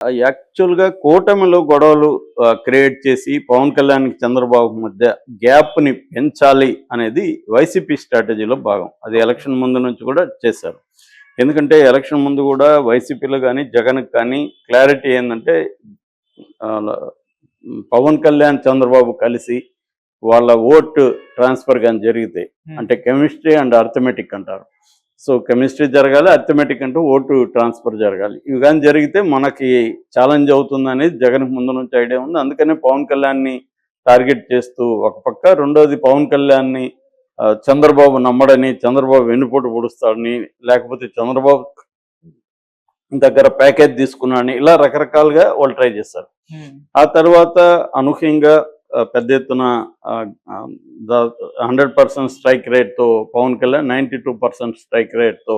యాక్చువల్‌గా కూటమిలో గొడవలు క్రియేట్ చేసి పవన్ కళ్యాణ్‌కి, చంద్రబాబు మధ్య గ్యాప్‌ని పెంచాలి అనేది వైసీపీ స్ట్రాటజీలో భాగం. అది ఎలక్షన్ ముందు నుంచి కూడా చేశారు. ఎందుకంటే ఎలక్షన్ ముందు కూడా వైసీపీలో గానీ, జగన్‌కి కానీ క్లారిటీ ఏందంటే ఆహ్, పవన్ కళ్యాణ్, చంద్రబాబు కలిసి వాళ్ళ ఓట్ ట్రాన్స్‌ఫర్ గాని జరిగితే అంటే కెమిస్ట్రీ అండ్ అర్థమెటిక్ అంటారు. సో, కెమిస్ట్రీ జరగాలి, అర్థమెటిక్ అంటే ఓటు ట్రాన్స్ఫర్ జరగాలి. ఇవి గాని జరిగితే మనకి ఛాలెంజ్ అవుతుందనేది జగన్‌కి ముందు నుంచి ఐడియా ఉంది. అందుకనే పవన్ కళ్యాణ్‌ని టార్గెట్ చేస్తూ ఒక పక్క, రెండోది పవన్ కళ్యాణ్‌ని చంద్రబాబు నమ్మడని, చంద్రబాబు వెన్నుపోటు పొడుస్తాడని, లేకపోతే చంద్రబాబు దగ్గర ప్యాకేజ్ తీసుకున్నాడని, ఇలా రకరకాలుగా వాళ్ళు ట్రై చేశారు. ఆ తర్వాత అనూహ్యంగా పెద్ద ఎత్తున 100% స్ట్రైక్ రేట్‌తో పవన్ కళ్యాణ్, 92% స్ట్రైక్ రేట్‌తో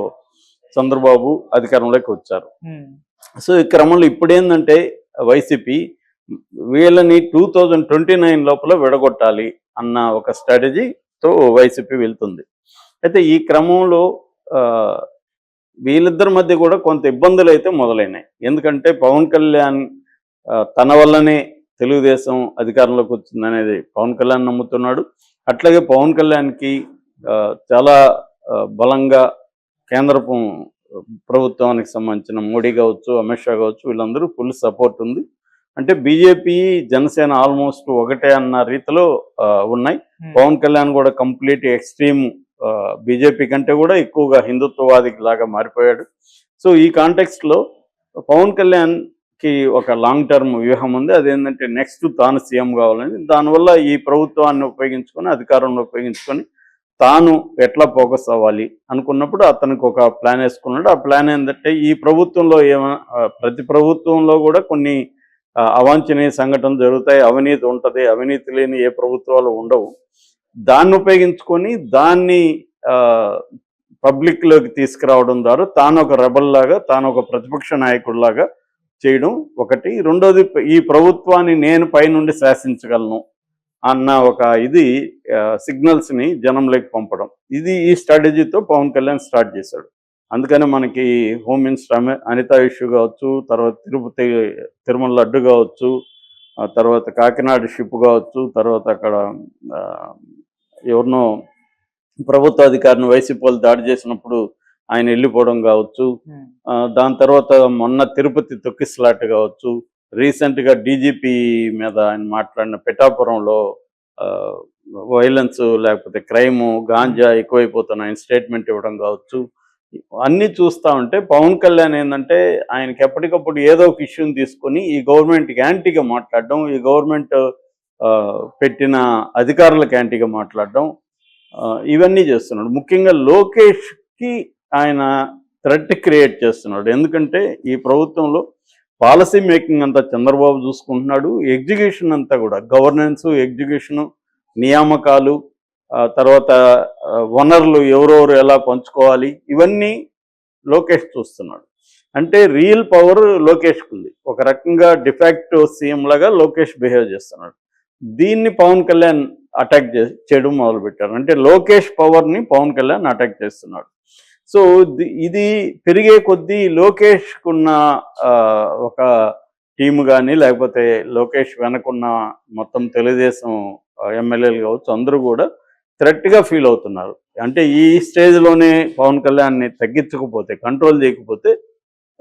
చంద్రబాబు అధికారంలోకి వచ్చారు. సో, ఈ క్రమంలో ఇప్పుడేందంటే వైసీపీ వీళ్ళని 2029 లోపల విడగొట్టాలి అన్న ఒక స్ట్రాటజీతో వైసీపీ వెళ్తుంది. అయితే ఈ క్రమంలో వీళ్ళిద్దరి మధ్య కూడా కొంత ఇబ్బందులైతే మొదలైనాయి. ఎందుకంటే పవన్ కళ్యాణ్ తన వల్లనే తెలుగుదేశం అధికారంలోకి వచ్చిందనేది పవన్ కళ్యాణ్ నమ్ముతున్నాడు. అట్లాగే పవన్ కళ్యాణ్‌కి చాలా బలంగా కేంద్ర ప్రభుత్వానికి సంబంధించిన మోడీ కావచ్చు, అమిత్ షా కావచ్చు, వీళ్ళందరూ ఫుల్ సపోర్ట్ ఉంది. అంటే బీజేపీ, జనసేన ఆల్మోస్ట్ ఒకటే అన్న రీతిలో ఉన్నాయి. పవన్ కళ్యాణ్ కూడా కంప్లీట్ ఎక్స్ట్రీమ్ బీజేపీ కంటే కూడా ఎక్కువగా హిందుత్వవాదికి లాగా మారిపోయాడు. సో, ఈ కాంటెక్స్ట్లో పవన్ కళ్యాణ్‌కి ఒక లాంగ్ టర్మ్ వ్యూహం ఉంది. అదేంటంటే నెక్స్ట్ తాను సీఎం కావాలని. దానివల్ల ఈ ప్రభుత్వాన్ని ఉపయోగించుకొని, అధికారంలో ఉపయోగించుకొని తాను ఎట్లా ఫోకస్ అవ్వాలి అనుకున్నప్పుడు అతనికి ఒక ప్లాన్ వేసుకున్నాడు. ఆ ప్లాన్ ఏంటంటే ఈ ప్రభుత్వంలో ప్రతి ప్రభుత్వంలో కూడా కొన్ని అవాంఛనీయ సంఘటనలు జరుగుతాయి, అవినీతి ఉంటుంది, అవినీతి లేని ఏ ప్రభుత్వాలు ఉండవు. దాన్ని ఉపయోగించుకొని దాన్ని పబ్లిక్లోకి తీసుకురావడం ద్వారా తాను ఒక రెబల్ లాగా, తాను ఒక ప్రతిపక్ష నాయకుడిలాగా చేయడం ఒకటి. రెండోది, ఈ ప్రభుత్వాన్ని నేను పైనుండి శాసించగలను అన్న ఒక సిగ్నల్స్ని జనంలోకి పంపడం. ఈ స్ట్రాటజీతో పవన్ కళ్యాణ్ స్టార్ట్ చేశాడు. అందుకనే మనకి హోమ్ మినిస్టర్ అనిత ఇష్యూ కావచ్చు, తర్వాత తిరుమల లడ్డు కావచ్చు, తర్వాత కాకినాడ షిప్ కావచ్చు, తర్వాత అక్కడ ఎవరినో ప్రభుత్వ అధికారిని వైసీపీ వాళ్ళు దాడి చేసినప్పుడు ఆయన వెళ్ళిపోవడం కావచ్చు, దాని తర్వాత మొన్న తిరుపతి తొక్కిసలాట కావచ్చు, రీసెంట్గా డీజీపీ మీద ఆయన మాట్లాడిన పిఠాపురంలో వైలెన్స్ లేకపోతే క్రైము, గాంజా ఎక్కువైపోతున్న ఆయన స్టేట్మెంట్ ఇవ్వడం కావచ్చు, అన్నీ చూస్తూ ఉంటే పవన్ కళ్యాణ్ ఏంటంటే ఆయనకి ఎప్పటికప్పుడు ఏదో ఒక ఇష్యూని తీసుకొని ఈ గవర్నమెంట్కి యాంటీగా మాట్లాడడం, ఈ గవర్నమెంట్ పెట్టిన అధికారులకు యాంటీగా మాట్లాడడం, ఇవన్నీ చేస్తున్నాడు. ముఖ్యంగా లోకేష్కి ఆయన థ్రెట్ క్రియేట్ చేస్తున్నాడు. ఎందుకంటే ఈ ప్రభుత్వంలో పాలసీ మేకింగ్ అంతా చంద్రబాబు చూసుకుంటున్నాడు. ఎగ్జిక్యూషన్ అంతా కూడా గవర్నెన్స్, ఎగ్జిక్యూషను, నియామకాలు, తర్వాత వనరులు ఎవరెవరు ఎలా పంచుకోవాలి, ఇవన్నీ లోకేష్ చూస్తున్నాడు. అంటే రియల్ పవర్ లోకేష్కి ఉంది. ఒక రకంగా డిఫాక్టో సీఎం లాగా లోకేష్ బిహేవ్ చేస్తున్నాడు. దీన్ని పవన్ కళ్యాణ్ అటాక్ చేయడం మొదలుపెట్టారు. అంటే లోకేష్ పవర్ని పవన్ కళ్యాణ్ అటాక్ చేస్తున్నాడు. సో, ఇది పెరిగే కొద్దీ లోకేష్కున్న ఒక టీము కానీ, లేకపోతే లోకేష్ వెనకున్న మొత్తం తెలుగుదేశం ఎమ్మెల్యేలు కావచ్చు, అందరూ కూడా థ్రెట్గా ఫీల్ అవుతున్నారు. అంటే ఈ స్టేజ్లోనే పవన్ కళ్యాణ్ని తగ్గించకపోతే, కంట్రోల్ చేయకపోతే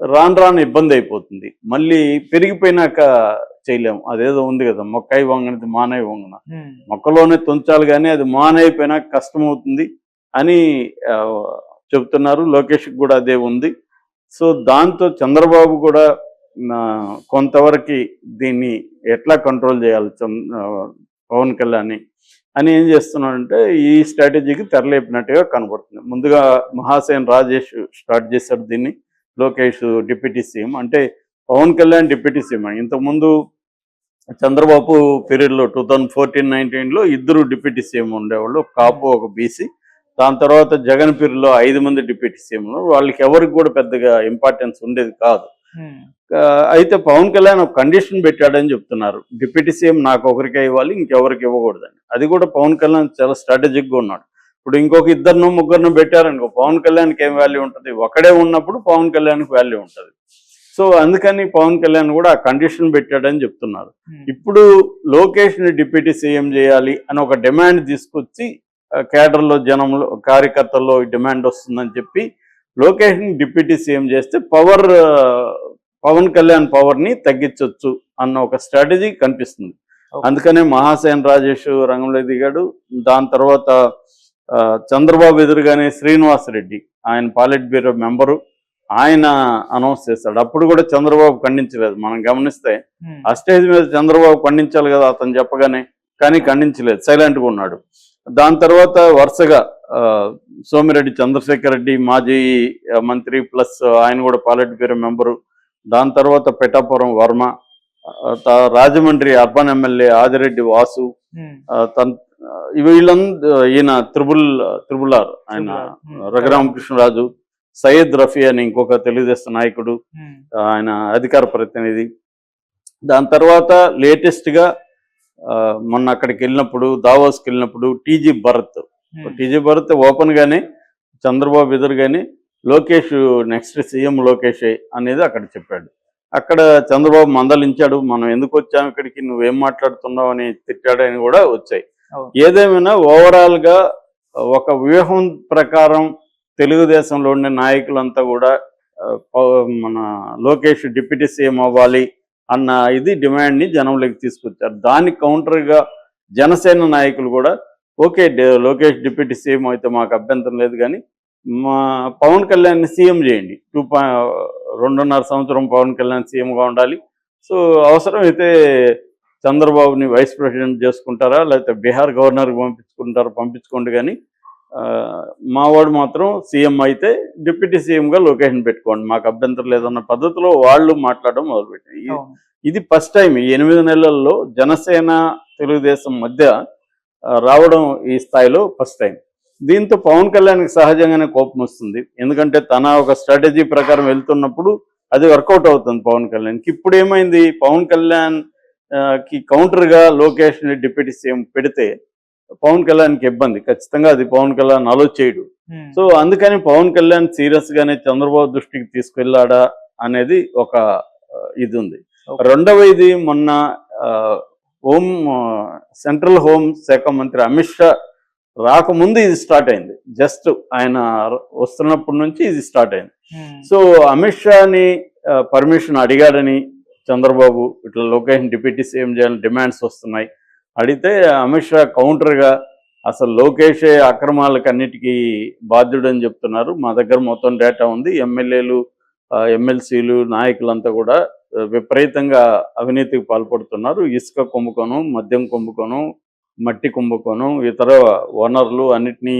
రాను ఇబ్బంది అయిపోతుంది. మళ్ళీ పెరిగిపోయినాక చేయలేము. అదేదో ఉంది కదా, మొక్కై వంగనది మానై వంగన, మొక్కలోనే తుంచాలి కానీ అది మానైపోయినాక కష్టమవుతుంది అని చెబుతున్నారు. లోకేష్కి కూడా అదే ఉంది. సో, దాంతో చంద్రబాబు కూడా కొంతవరకు దీన్ని ఎట్లా కంట్రోల్ చేయాలి పవన్ కళ్యాణ్ని అని ఏం చేస్తున్నాడంటే ఈ స్ట్రాటజీకి తెరలేపినట్టుగా కనబడుతుంది. ముందుగా మహాసేన్ రాజేష్ స్టార్ట్ చేశాడు దీన్ని, లోకేష్ డిప్యూటీ సీఎం. అంటే పవన్ కళ్యాణ్ డిప్యూటీ సీఎం. ఇంతకుముందు చంద్రబాబు పీరియడ్లో 2014-19లో ఇద్దరు డిప్యూటీ సీఎం ఉండేవాళ్ళు, ఒక కాపు, ఒక బీసీ. దాని తర్వాత జగన్ పీరియడ్లో 5 మంది డిప్యూటీ సీఎంలు. వాళ్ళకి ఎవరికి కూడా పెద్దగా ఇంపార్టెన్స్ ఉండేది కాదు. అయితే పవన్ కళ్యాణ్ ఒక కండిషన్ పెట్టాడని చెప్తున్నారు. డిప్యూటీ సీఎం నాకు ఒకరికే ఇవ్వాలి, ఇంకెవరికి ఇవ్వకూడదని. అది కూడా పవన్ కళ్యాణ్ చాలా స్ట్రాటజిక్గా ఉన్నాడు. ఇప్పుడు ఇంకొక ఇద్దరినో ముగ్గురినో పెట్టారనుకో, పవన్ కళ్యాణ్కి ఏం వాల్యూ ఉంటుంది? ఒకడే ఉన్నప్పుడు పవన్ కళ్యాణ్కి వాల్యూ ఉంటుంది. సో అందుకని పవన్ కళ్యాణ్ కూడా ఆ కండిషన్ పెట్టాడని చెప్తున్నారు. ఉమ్, ఇప్పుడు లోకేష్ని డిప్యూటీ సీఎం చేయాలి అని ఒక డిమాండ్ తీసుకొచ్చి కేడర్లో జనంలో కార్యకర్తల్లో డిమాండ్ వస్తుందని చెప్పి లోకేష్ని డిప్యూటీ సీఎం చేస్తే పవన్ కళ్యాణ్ పవర్ని తగ్గించవచ్చు అన్న ఒక స్ట్రాటజీ కనిపిస్తుంది. ఓకే. అందుకనే మహాసేన్ రాజేష్ రంగంలో దిగాడు. దాని తర్వాత చంద్రబాబు ఎదురుగానే శ్రీనివాస్ రెడ్డి, ఆయన పాలిట్ బ్యూరో మెంబరు, ఆయన అనౌన్స్ చేశాడు. అప్పుడు కూడా చంద్రబాబు ఖండించలేదు. మనం గమనిస్తే ఉమ్, ఆ స్టేజ్ మీద చంద్రబాబు ఖండించాలి కదా అతను చెప్పగానే, కానీ ఖండించలేదు, సైలెంట్గా ఉన్నాడు. దాని తర్వాత వరుసగా సోమిరెడ్డి చంద్రశేఖర్ రెడ్డి మాజీ మంత్రి ప్లస్ ఆయన కూడా పాలిట్ బ్యూరో మెంబరు, దాని తర్వాత పిఠాపురం వర్మ, రాజమండ్రి అర్బన్ ఎమ్మెల్యే ఆదిరెడ్డి వాసు, ఉమ్, వీళ్ళందరూ ఈయన త్రిబుల్ ఆర్ ఆయన రఘురామకృష్ణరాజు, సయ్యద్ రఫీ అని ఇంకొక తెలుగుదేశం నాయకుడు, ఉమ్, ఆయన అధికార ప్రతినిధి. దాని తర్వాత లేటెస్ట్గా మొన్న అక్కడికి వెళ్ళినప్పుడు దావోస్కి వెళ్ళినప్పుడు టీజీ భరత్ ఓపెన్గానే చంద్రబాబు ఎదురుగానే లోకేష్ నెక్స్ట్ సీఎం లోకేష్ అనేది అక్కడ చెప్పాడు. అక్కడ చంద్రబాబు మందలించాడు, మనం ఎందుకు వచ్చాము ఇక్కడికి, నువ్వేం మాట్లాడుతున్నావు అని తిట్టాడు అని కూడా వచ్చాయి. ఏదేమైనా ఓవరాల్గా ఒక వ్యూహం ప్రకారం తెలుగుదేశంలో ఉండే నాయకులంతా కూడా మన లోకేష్ డిప్యూటీ సీఎం అవ్వాలి అన్న ఇది డిమాండ్ని జనంలోకి తీసుకొచ్చారు. దానికి కౌంటర్గా జనసేన నాయకులు కూడా ఓకే లోకేష్ డిప్యూటీ సీఎం అయితే మాకు అభ్యంతరం లేదు, కానీ మా పవన్ కళ్యాణ్ని సీఎం చేయండి, 2.5 సంవత్సరం పవన్ కళ్యాణ్ సీఎంగా ఉండాలి. సో అవసరమైతే చంద్రబాబుని వైస్ ప్రెసిడెంట్ చేసుకుంటారా, లేకపోతే బీహార్ గవర్నర్కి పంపించుకోండి, కానీ మావాడు మాత్రం సీఎం అయితే డిప్యూటీ సీఎంగా లోకేష్ని పెట్టుకోండి, మాకు అభ్యంతరం లేదన్న పద్ధతిలో వాళ్ళు మాట్లాడడం మొదలుపెట్టారు. ఇది ఫస్ట్ టైం ఈ 8 నెలల్లో జనసేన తెలుగుదేశం మధ్య రావడం ఈ స్థాయిలో ఫస్ట్ టైం. దీంతో పవన్ కళ్యాణ్కి సహజంగానే కోపం వస్తుంది, ఎందుకంటే తన ఒక స్ట్రాటజీ ప్రకారం వెళ్తున్నప్పుడు అది వర్కౌట్ అవుతుంది పవన్ కళ్యాణ్కి. ఇప్పుడు ఏమైంది, పవన్ కళ్యాణ్ కి కౌంటర్గా లోకేష్ని డిప్యూటీ సీఎం పెడితే పవన్ కళ్యాణ్కి ఇబ్బంది, ఖచ్చితంగా అది పవన్ కళ్యాణ్ అలో చేయడు. సో అందుకని పవన్ కళ్యాణ్ సీరియస్గానే చంద్రబాబు దృష్టికి తీసుకెళ్ళాడా అనేది ఒక ఇది ఉంది. రెండవది, మొన్న సెంట్రల్ హోం శాఖ మంత్రి అమిత్ షా రాకముందు ఇది స్టార్ట్ అయింది, జస్ట్ ఆయన వస్తున్నప్పటి నుంచి ఇది స్టార్ట్ అయింది. సో అమిత్ షాని పర్మిషన్ అడిగాడని చంద్రబాబు ఇట్లా లోకేష్ డిప్యూటీ సీఎం చేయాలని డిమాండ్స్ వస్తున్నాయి. అడిగితే అమిత్ షా కౌంటర్గా అసలు లోకేషే అక్రమాలకు అన్నిటికీ బాధ్యుడని చెప్తున్నారు, మా దగ్గర మొత్తం డేటా ఉంది, ఎమ్మెల్యేలు ఎమ్మెల్సీలు నాయకులంతా కూడా విపరీతంగా అవినీతికి పాల్పడుతున్నారు, ఇసుక కుంభకోణం, మద్యం కుంభకోణం, మట్టి కుంభకోణం, ఇతర వనరులు అన్నిటినీ